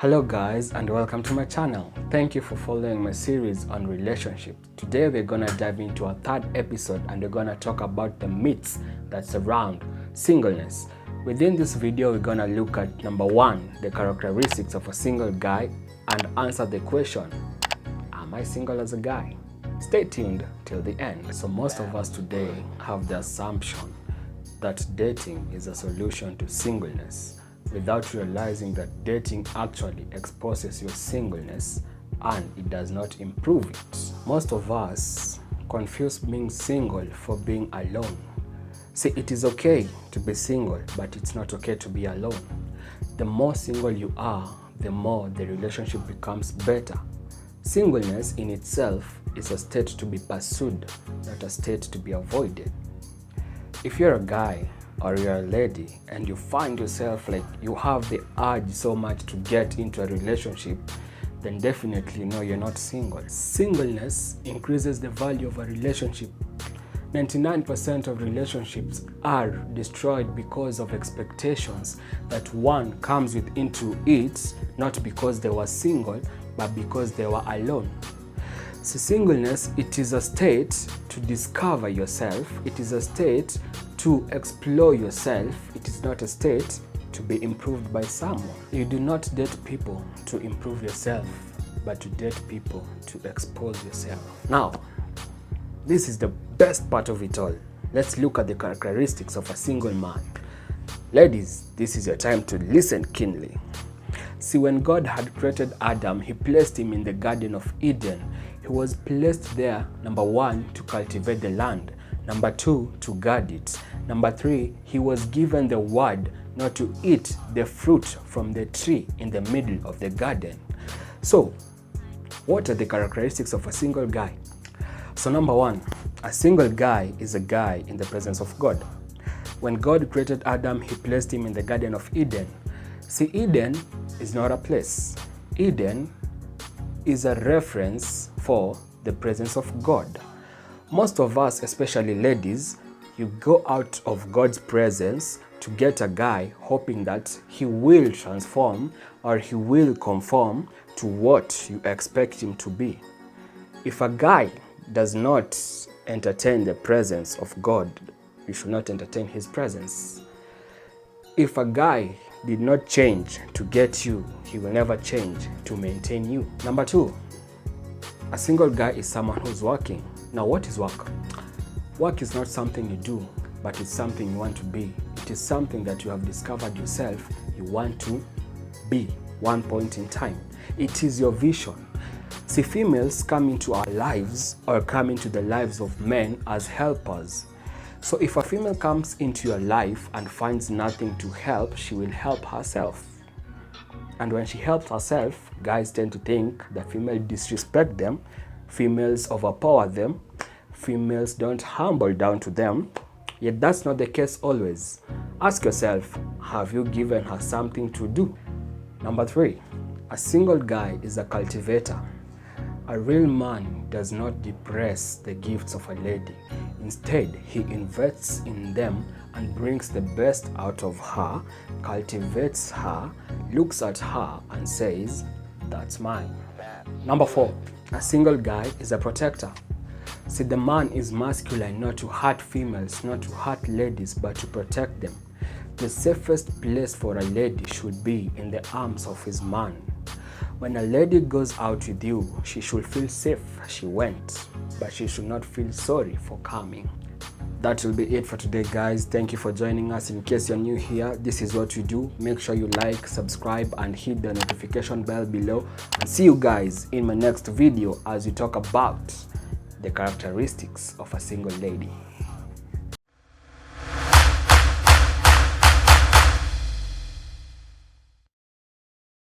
Hello guys and welcome to my channel. Thank you for following my series on relationships. Today we're gonna dive into our third episode and we're gonna talk about the myths that surround singleness. Within this video we're gonna look at number 1, the characteristics of a single guy, and answer the question, am I single as a guy? Stay tuned till the end. So most of us today have the assumption that dating is a solution to singleness, without realizing that dating actually exposes your singleness and it does not improve it. Most of us confuse being single for being alone. See, it is okay to be single, but it's not okay to be alone. The more single you are, the more the relationship becomes better. Singleness in itself is a state to be pursued, not a state to be avoided. If you're a guy or you're a lady and you find yourself like you have the urge so much to get into a relationship, then definitely no, you're not single. Singleness increases the value of a relationship. 99% of relationships are destroyed because of expectations that one comes with into it, not because they were single, but because they were alone. So singleness, it is a state to discover yourself. It is a state to explore yourself. It is not a state to be improved by someone. You do not date people to improve yourself, but to date people to expose yourself. Now, this is the best part of it all. Let's look at the characteristics of a single man. Ladies, this is your time to listen keenly. See, when God had created Adam, he placed him in the Garden of Eden. He was placed there, number 1, to cultivate the land. Number 2, to guard it. Number 3, he was given the word not to eat the fruit from the tree in the middle of the garden. So, what are the characteristics of a single guy? So number 1, a single guy is a guy in the presence of God. When God created Adam, he placed him in the Garden of Eden. See, Eden is not a place. Eden is a reference for the presence of God. Most of us, especially ladies, you go out of God's presence to get a guy hoping that he will transform or he will conform to what you expect him to be. If a guy does not entertain the presence of God, you should not entertain his presence. If a guy did not change to get you, he will never change to maintain you. Number 2, a single guy is someone who's working. Now, what is work? Work is not something you do, but it's something you want to be. It is something that you have discovered yourself you want to be one point in time. It is your vision. See, females come into our lives or come into the lives of men as helpers. So if a female comes into your life and finds nothing to help, she will help herself. And when she helps herself, guys tend to think that females disrespect them, females overpower them, females don't humble down to them. Yet that's not the case always. Ask yourself, have you given her something to do? Number 3, a single guy is a cultivator. A real man does not depress the gifts of a lady. Instead, he invests in them and brings the best out of her, cultivates her, looks at her and says, that's mine. Number 4, a single guy is a protector. See, the man is masculine not to hurt females, not to hurt ladies, but to protect them. The safest place for a lady should be in the arms of his man. When a lady goes out with you, she should feel safe she went, but she should not feel sorry for coming. That will be it for today, guys. Thank you for joining us. In case you're new here, this is what we do. Make sure you like, subscribe, and hit the notification bell below. And see you guys in my next video as we talk about the characteristics of a single lady.